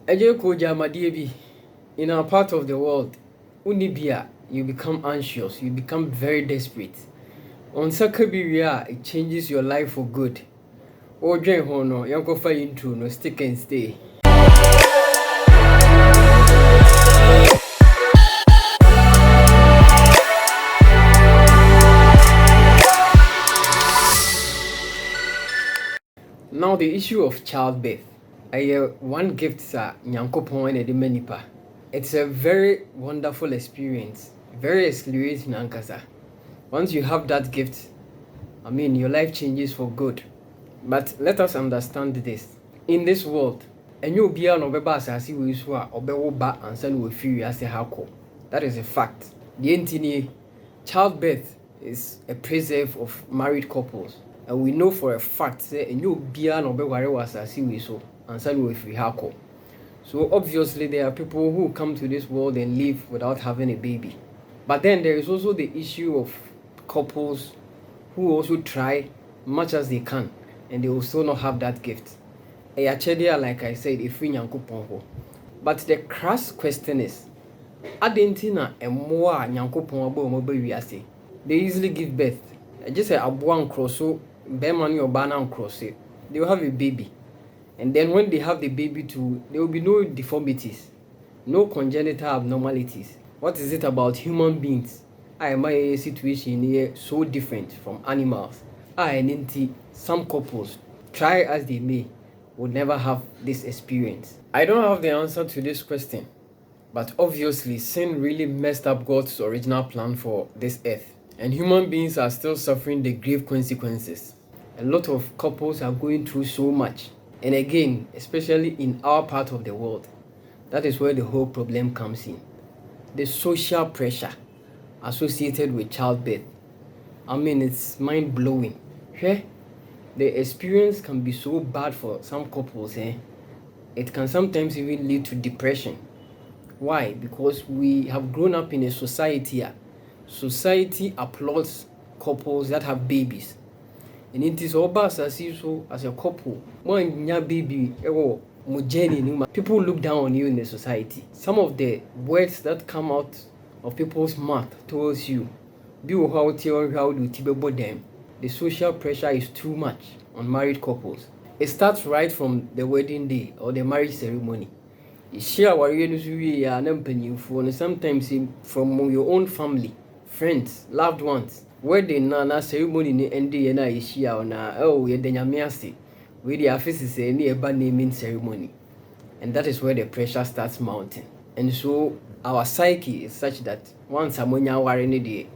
Ejeko Jamadiebi, in our part of the world, Unibia, you become anxious, you become very desperate. On Sakabiria, it changes your life for good. Oje Hono, Yankofa intro, no stick and stay. Now, the issue of childbirth. One gift, sir, Nyankopon and the Menipa. It's a very wonderful experience, very exhilarating, Ankasa. Once you have that gift, your life changes for good. But let us understand this. In this world, and you'll be an obeba asasi we swa obewoba and send we feel as a hako. That is a fact. The entity childbirth is a preserve of married couples. And we know for a fact say and you'll be an obeware asasi we so and send we feel hako. So obviously there are people who come to this world and live without having a baby. But then there is also the issue of couples who also try much as they can and they will still not have that gift. Like I said, if we nyankopon. But the crass question is, adentina and more nyankopon abo mo wiase. They easily give birth. I just say abuan crosso, bemani or bana cross it. They will have a baby. And then when they have the baby too, there will be no deformities, no congenital abnormalities. What is it about human beings? My situation here so different from animals. Some couples, try as they may, would never have this experience. I don't have the answer to this question, but obviously sin really messed up God's original plan for this earth, and human beings are still suffering the grave consequences. A lot of couples are going through so much. And again, especially in our part of the world, that is where the whole problem comes in. The social pressure associated with childbirth. It's mind-blowing. Okay? The experience can be so bad for some couples. It can sometimes even lead to depression. Why? Because we have grown up in a society. Society applauds couples that have babies. And it is all as a couple. When your baby, people look down on you in the society. Some of the words that come out of people's mouth towards you, the social pressure is too much on married couples. It starts right from the wedding day or the marriage ceremony. Sometimes from your own family, friends, loved ones. Wedding na ceremony ni endi na yeshia na yedanyame ase we the office say ni eba naming ceremony, and that is where the pressure starts mounting. And so our psyche is such that once amonya ware ni de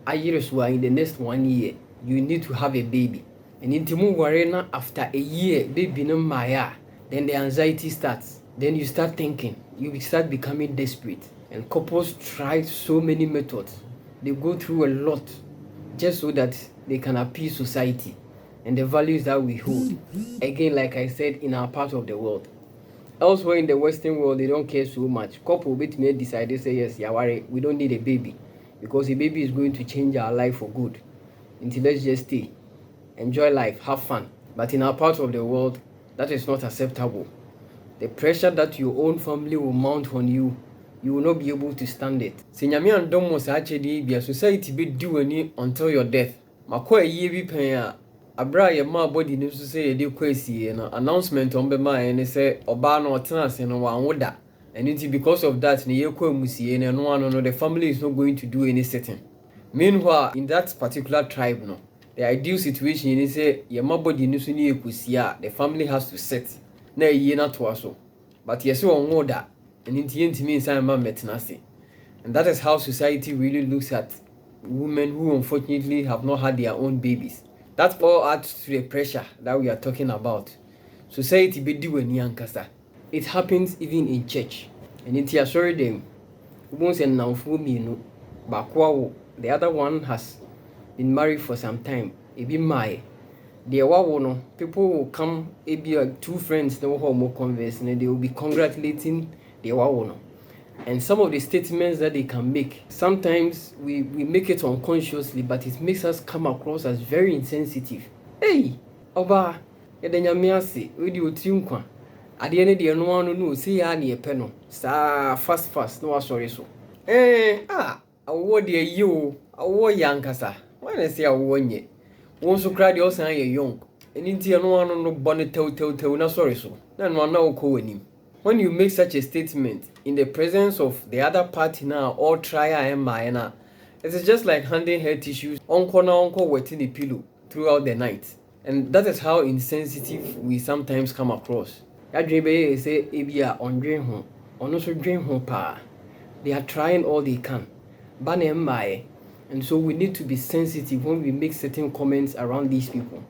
ayireswa in the next 1 year you need to have a baby, and intimu ware na after a year baby no maya, then the anxiety starts. Then you start thinking, you start becoming desperate, and couples try so many methods. They go through a lot just so that they can appease society and the values that we hold. Again, like I said, in our part of the world. Elsewhere in the Western world, they don't care so much. Couple bit may decide, they say, yes, Yawari, we don't need a baby because a baby is going to change our life for good. Until let's just stay, enjoy life, have fun. But in our part of the world, that is not acceptable. The pressure that your own family will mount on you, you will not be able to stand it. Senyame andom was actually be a society be do any until your death. Makwa ye bi pen abra ye ma body ni so say dey kwesi no announcement on be ma and say oba na otena ase no wanwoda. And it because of that ne ye kwa musie no no the family is not going to do any setting. Meanwhile, in that particular tribe no, the ideal situation is say ye ma body ni so ni ekusia, the family has to set na ye na to aso. But yes wanwoda. And that is how society really looks at women who unfortunately have not had their own babies. That all adds to the pressure that we are talking about. Society be doing yankasa. It happens even in church. And in sorry them, the other one has been married for some time. It be my people will come, it be two friends, no more converse, and they will be congratulating. And some of the statements that they can make, sometimes we make it unconsciously, but it makes us come across as very insensitive. Hey, Oba, yedanyame ase, we di otinkwa. adeɛ no deɛ no ano no see ya ne yɛpɛ no saa fast no wasɔre so awoɔ deɛ yi o awoɔ yɛ ankasa wɔn na sɛ awoɔ nyɛ wɔn nso kora deɛ ɔsan yɛ young ɛni nti ɛno ano no bɔ ne tɛwtɛwtɛw na sɔre so na ɛno ano ɔkɔ w'anim. When you make such a statement in the presence of the other party now or try na it is just like handing her tissues onko wetting the pillow throughout the night, and that is how insensitive we sometimes come across. Yadrebe say ebia ondwen ho ono so dwen ho pa. They are trying all they can. And so we need to be sensitive when we make certain comments around these people,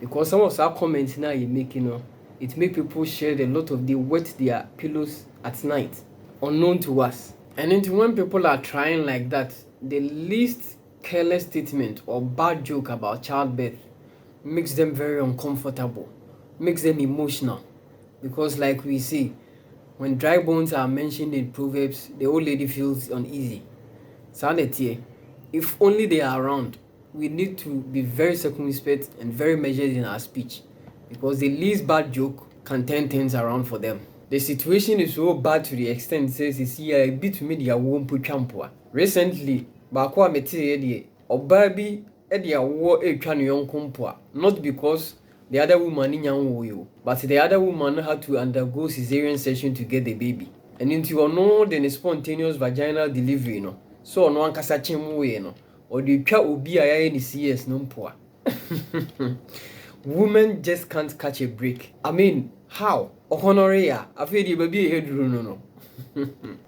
because some of our comments now you're making it make people share a lot of they wet their pillows at night unknown to us. And then when people are trying like that, the least careless statement or bad joke about childbirth makes them very uncomfortable, makes them emotional, because like we see, when dry bones are mentioned in Proverbs, the old lady feels uneasy. Sanity, if only they are around, we need to be very circumspect and very measured in our speech, because the least bad joke can turn things around for them. The situation is so bad to the extent says it's a bit media won't put champua. Recently, Bakwa Meti Obabi Edia war a canyon compua, not because the other woman in young but the other woman had to undergo cesarean section to get the baby. And into then a spontaneous vaginal delivery, so no one casachim or the child will be any CS no poor. Women just can't catch a break. I mean, how? Honoria, I feel the baby head no.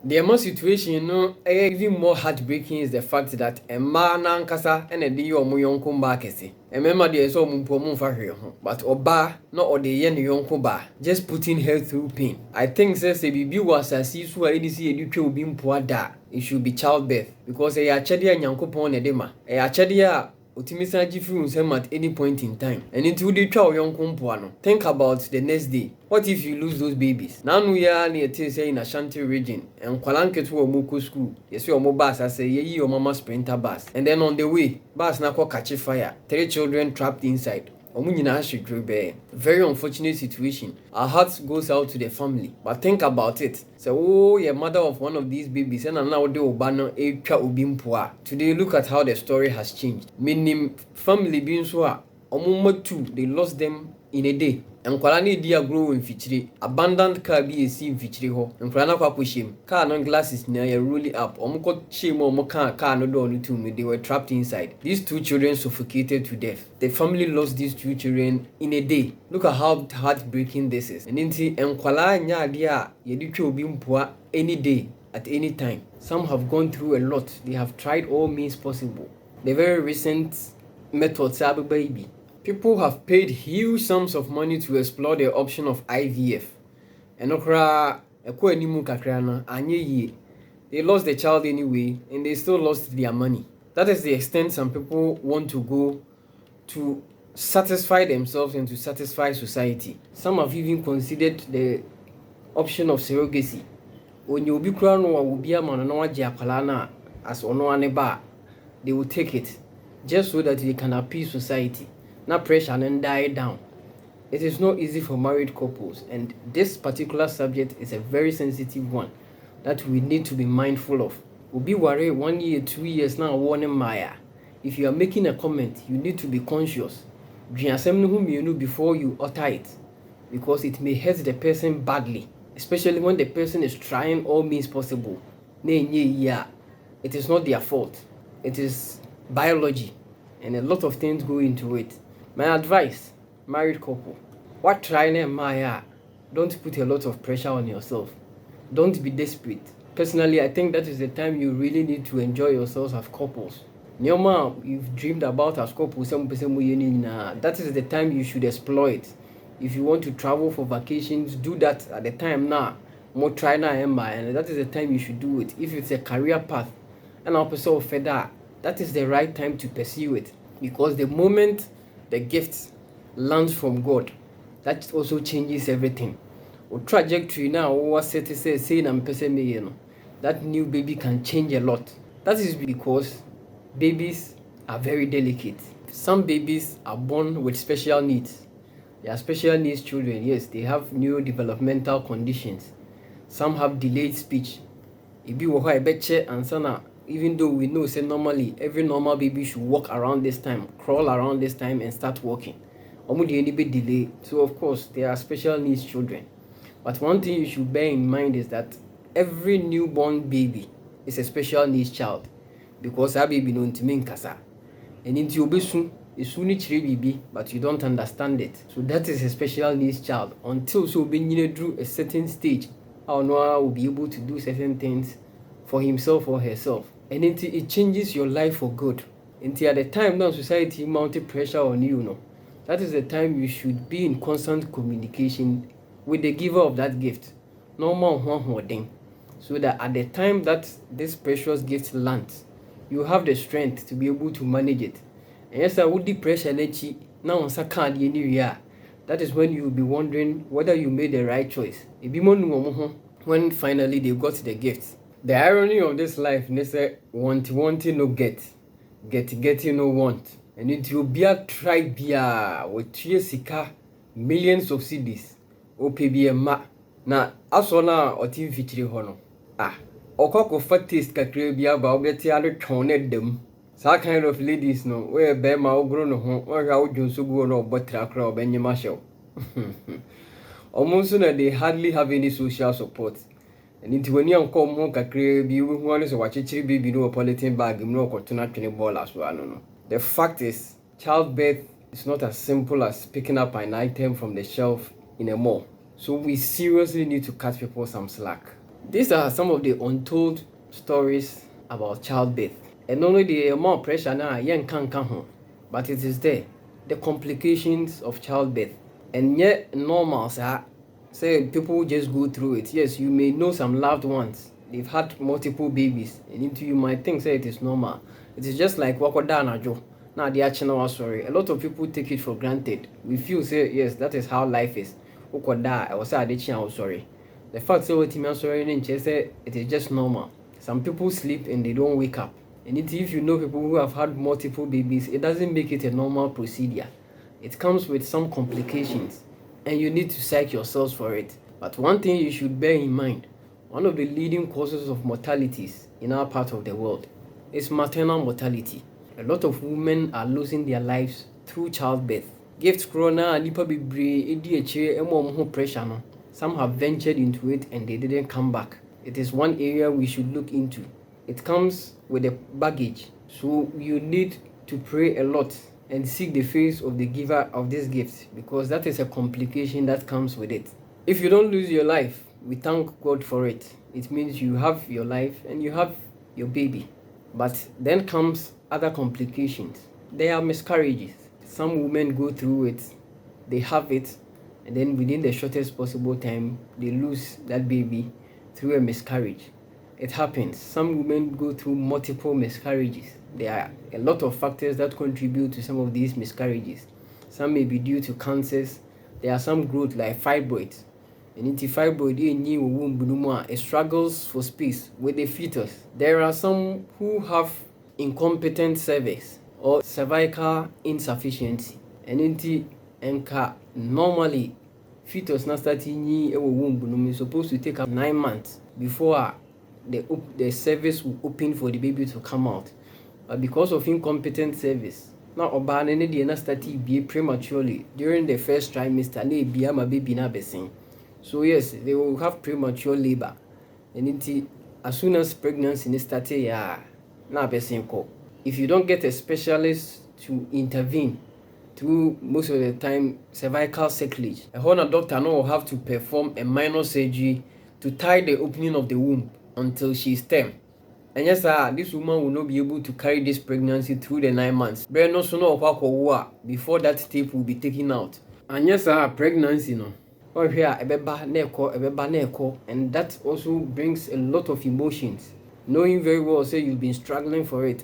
The more situation, even more heartbreaking is the fact that a man nankasa and a deal mo yonko ba kese. A member there so mumpo for her, but oba not or the yen yonko ba, just putting her through pain. I think says a baby was a sisu a edisi eduke being poor da. It should be childbirth, because a chadia nyanko pon edema. A chadia Utimisa jifu him at any point in time. And into the chow young kumpuano. Think about the next day. What if you lose those babies? Now we are near Tese in Ashanti region, and Kwalanke to a Muku school. Yes, your mobile I say ye your mama sprinter bus. And then on the way, bus now catch fire. 3 children trapped inside. Very unfortunate situation. Our heart goes out to the family. But think about it. So, you're mother of one of these babies, and now they obano a ubimpoa. Today, look at how the story has changed. Meaning, family being so, they lost them in a day. And Kwalani dear grow in Fichri, abandoned car be a scene Fichri ho, and Krana Kwapushim, car non glasses near rolling up, Omoko shame or Moka car no door to me, they were trapped inside. These 2 children suffocated to death. The family lost these 2 children in a day. Look at how heartbreaking this is. And inti and Kwala nya dia yedicho bimpua any day at any time. Some have gone through a lot. They have tried all means possible. The very recent method Sabu baby. People have paid huge sums of money to explore the option of IVF. And they lost the child anyway, and they still lost their money. That is the extent some people want to go to satisfy themselves and to satisfy society. Some have even considered the option of surrogacy. When you be crowned or will be a man as ono, they will take it just so that they can appease society. Not pressure and die down. It is not easy for married couples, and this particular subject is a very sensitive one that we need to be mindful of. We'll be worried 1 year, 2 years now, warning Maya. If you are making a comment, you need to be conscious. Before you utter it, because it may hurt the person badly, especially when the person is trying all means possible. It is not their fault. It is biology, and a lot of things go into it. My advice, married couple, what try Maya? Don't put a lot of pressure on yourself. Don't be desperate. Personally, I think that is the time you really need to enjoy yourselves as couples. Nyoma, you've dreamed about as couples, that is the time you should exploit. If you want to travel for vacations, do that at the time now. More try now, and that is the time you should do it. If it's a career path, and also further, that is the right time to pursue it. Because the moment the gift lands from God, that also changes everything. Or trajectory now, what set saying and that new baby can change a lot. That is because babies are very delicate. Some babies are born with special needs. There are special needs children. Yes, they have neurodevelopmental conditions. Some have delayed speech. Ebi wo ho e beche ansa na, even though we know say normally every normal baby should walk around this time, crawl around this time and start walking. Omo dey any be delay. So of course there are special needs children. But one thing you should bear in mind is that every newborn baby is a special needs child, because that baby no ntimi nkasa. And into obesu esu ni chire bibi, but you don't understand it. So that is a special needs child until so be through a certain stage. How Noah will be able to do certain things for himself or herself. And until it changes your life for good. Until at the time now society mounted pressure on you, no. That is the time you should be in constant communication with the giver of that gift. No more hoarding. So that at the time that this precious gift lands, you have the strength to be able to manage it. And yes, I would the pressure now on second year. That is when you will be wondering whether you made the right choice. When finally they got the gifts. The irony of this life is that wanting no getting no want. And it will be a try with 3 sika millions of cedis. OPBM na asona otin fitiri hono. Okoko fat taste kakre bia ba obeti ado twone dem. That kind of ladies no where be ma ogro no ho where odwonso guo no obotra kra obenyema shew. Almost na they hardly have any social support. And into when you come home kakre bi we hu ane so wachechiri baby no polythene bag no okotuna twene ball as well no. The fact is childbirth is not as simple as picking up an item from the shelf in a mall. So we seriously need to cut people some slack. These are some of the untold stories about childbirth. And only the amount of pressure now, but it is there. The complications of childbirth. And yet, normal, say people just go through it. Yes, you may know some loved ones. They've had multiple babies. And into you might think, say it is normal. It is just like Wakoda Joe. Now, the actual story. A lot of people take it for granted. We feel, say, yes, that is how life is. Wakoda, I was sorry. The fact say what I'm sorry, it is just normal. Some people sleep and they don't wake up. And if you know people who have had multiple babies, it doesn't make it a normal procedure. It comes with some complications and you need to psych yourselves for it. But one thing you should bear in mind, one of the leading causes of mortalities in our part of the world is maternal mortality. A lot of women are losing their lives through childbirth. Gift corona nipa bibre edi eche emo pressure no. Some have ventured into it and they didn't come back. It is one area we should look into. It comes with a baggage, so you need to pray a lot and seek the face of the giver of this gift, because that is a complication that comes with it. If you don't lose your life, we thank God for it. It means you have your life and you have your baby. But then comes other complications. There are miscarriages. Some women go through it, they have it, and then within the shortest possible time, they lose that baby through a miscarriage. It happens. Some women go through multiple miscarriages. There are a lot of factors that contribute to some of these miscarriages. Some may be due to cancers. There are some growth like fibroids. And into fibroid, it struggles for space with the fetus. There are some who have incompetent cervix or cervical insufficiency. And into normally fetus na start womb is supposed to take up 9 months before the cervix will open for the baby to come out. But because of incompetent cervix, now obana na start be prematurely during the first trimester na be my baby na besin. So yes, they will have premature labor. And as soon as pregnancy started, na besin ko. If you don't get a specialist to intervene through most of the time cervical circlage, a whole doctor now will have to perform a minor surgery to tie the opening of the womb until she is term. And yes, this woman will not be able to carry this pregnancy through the 9 months. Before that tape will be taken out. And yes, pregnancy no. And that also brings a lot of emotions. Knowing very well, say you've been struggling for it.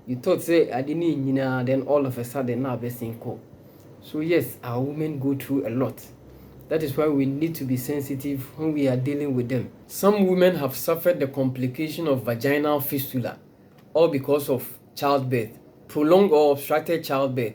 You thought say I didn't, then all of a sudden now So yes, our women go through a lot. That is why we need to be sensitive when we are dealing with them. Some women have suffered the complication of vaginal fistula, all because of childbirth, prolonged or obstructed childbirth.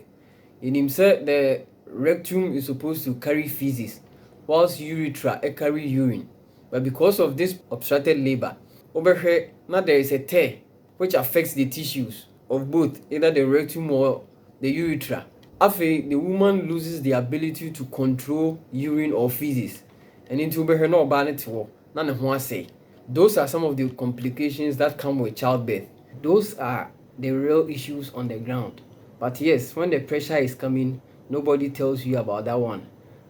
In himself, the rectum is supposed to carry feces, whilst urethra carry urine. But because of this obstructed labor, now there is a tear which affects the tissues of both either the rectum or the urethra. After the woman loses the ability to control urine or feces, and into her no banet war, none of one say. Those are some of the complications that come with childbirth. Those are the real issues on the ground. But yes, when the pressure is coming, nobody tells you about that one.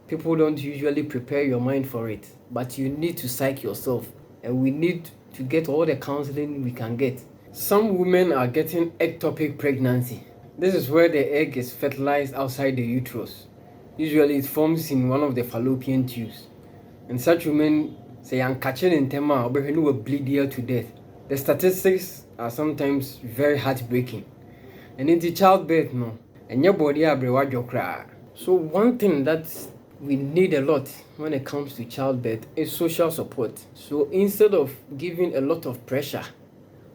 People don't usually prepare your mind for it, but you need to psych yourself, and we need to get all the counseling we can get. Some women are getting ectopic pregnancy. This is where the egg is fertilized outside the uterus. Usually it forms in one of the fallopian tubes. And such women say I'm catching in tema or will bleed here to death. The statistics are sometimes very heartbreaking. And in the childbirth, no, and your body cry. So one thing that we need a lot when it comes to childbirth is social support. So instead of giving a lot of pressure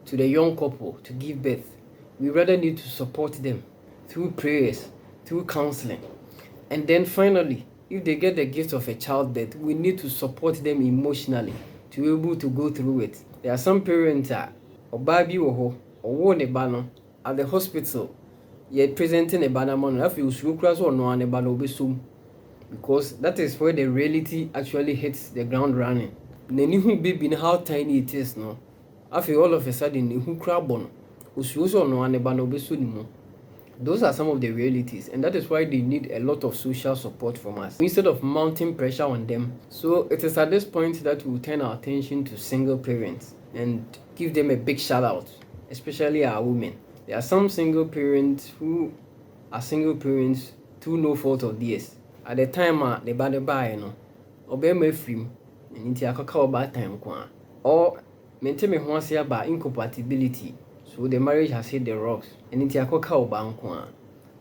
to the young couple to give birth, we rather need to support them through prayers, through counseling. And then finally, if they get the gift of a childbirth, we need to support them emotionally to be able to go through it. There are some parents or baby or one banner at the hospital, yet presenting a banner man, if you should cross or no an banner because that is where the reality actually hits the ground running. Nenu baby how tiny it is no. After all of a sudden, who crab on. Those are some of the realities, and that is why they need a lot of social support from us instead of mounting pressure on them. So it is at this point that we turn our attention to single parents and give them a big shout out, especially our women. There are some single parents who are single parents through no fault of theirs. At the time they buy obey me free and into a bad time or maintain me once about incompatibility. So the marriage has hit the rocks and into a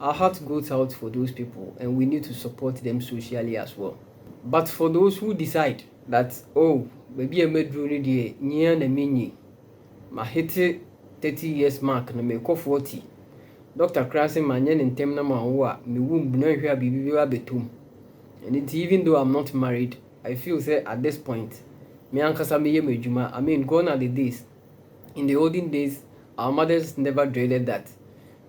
our heart goes out for those people, and we need to support them socially as well. But for those who decide that, oh, maybe I made really near the mini, my hit 30 years mark, no me 40. Dr. Krasen manyan in tem na ma me womb no hwea bibi betum. And it, even though I'm not married, I feel say at this point, me ankasa me yem adwuma. I mean, gone are the days. In the olden days, our mothers never dreaded that,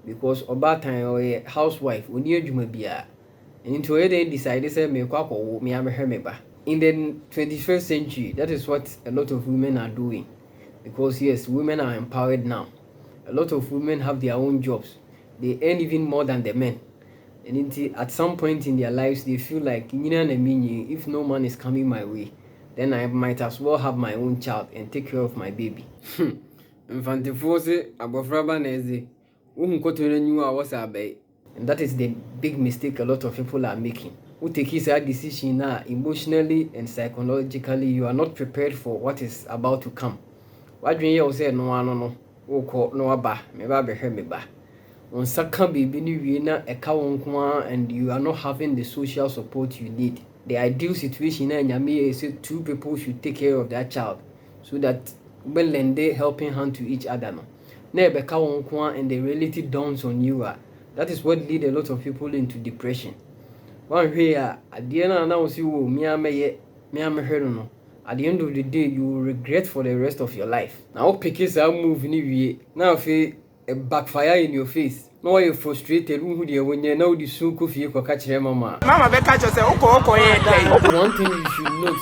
because oba time or a housewife oni adwuma bia. And into where they decided say me kwakwo me amehwe me ba. In the 21st century, that is what a lot of women are doing. Because yes, women are empowered now. A lot of women have their own jobs. They earn even more than the men. And at some point in their lives, they feel like, if no man is coming my way, then I might as well have my own child and take care of my baby. And that is the big mistake a lot of people are making. Who take his decision now, emotionally and psychologically, you are not prepared for what is about to come. What do you say? No, on second baby and you are not having the social support you need. The ideal situation is two people should take care of that child so that when they helping hand to each other. And the reality dawns on you. That is what lead a lot of people into depression. One way at the end announce you at the end of the day you will regret for the rest of your life. Now pick is a move now if a backfire in your face. No, you're frustrated. When you know the soon coffee, you catch your mama. Mama, one thing you should note,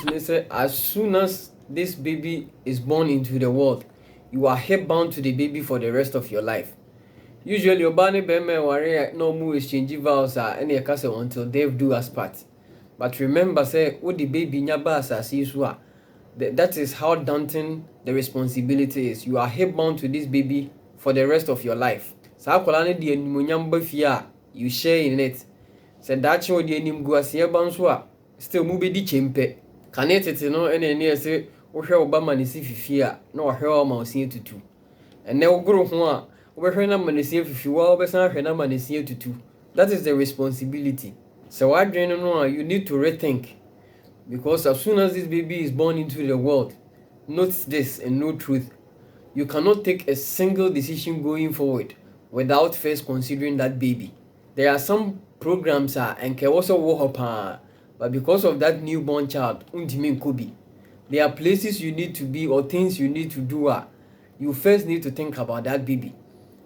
as soon as this baby is born into the world, you are held bound to the baby for the rest of your life. Usually, your banny beme worry no more exchange vows any castle until they do us part. But remember, say, what the baby in your bass as you that is how daunting the responsibility is. You are held bound to this baby for the rest of your life. Sa akwala ne de animonyamba fia you share in it. Said that you de anim guasie banso a still mu be di chempe. Kanetete no ene ene se wo hwe obama ne si fifia na wo hwe o ma osie tutu. Ene wo goro ho a wo hwe na ma ne si fifi wa wo be san hwe na ma ne si tutu. That is the responsibility. So what you need to rethink, because as soon as this baby is born into the world, note this and know truth. You cannot take a single decision going forward without first considering that baby. There are some programs and can also walk up, but because of that newborn child, there are places you need to be or things you need to do. You first need to think about that baby.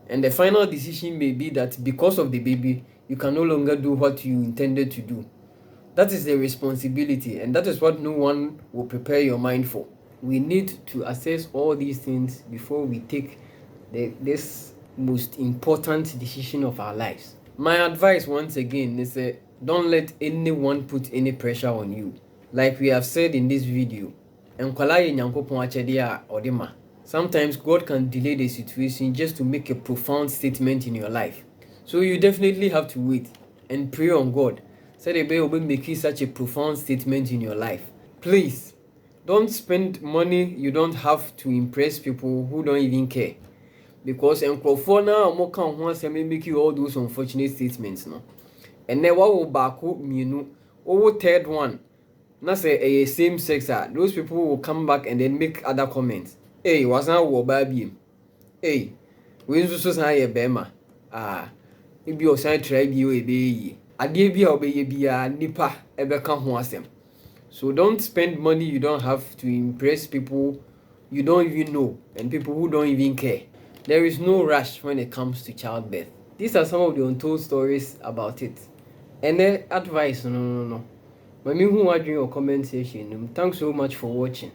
And the final decision may be that because of the baby, you can no longer do what you intended to do. That is the responsibility, and that is what no one will prepare your mind for. We need to assess all these things before we take this most important decision of our lives. My advice once again is don't let anyone put any pressure on you. Like we have said in this video, sometimes God can delay the situation just to make a profound statement in your life. So you definitely have to wait and pray on God. Say the Bible will make such a profound statement in your life. Please, don't spend money you don't have to impress people who don't even care. Because nkrofo na omo kan ho asem make you all those unfortunate statements no. And then what will back mienu, third one. Na say a same sex, those people will come back and then make other comments. Hey, wasn't wo ba biem. Hey, we nso san ye bema. Ibi o san try bi o ebe yi. Ade bi a obeye bia nipa ebeka ho asem. So don't spend money you don't have to impress people you don't even know and people who don't even care. There is no rush when it comes to childbirth. These are some of the untold stories about it. And then advice, no. Let me who are doing your comment section. Thanks so much for watching.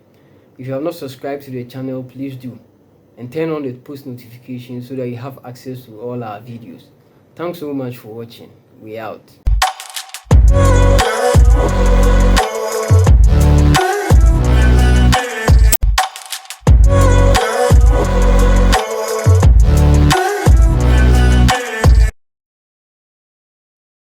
If you have not subscribed to the channel, please do. And turn on the post notifications so that you have access to all our videos. Thanks so much for watching. We out.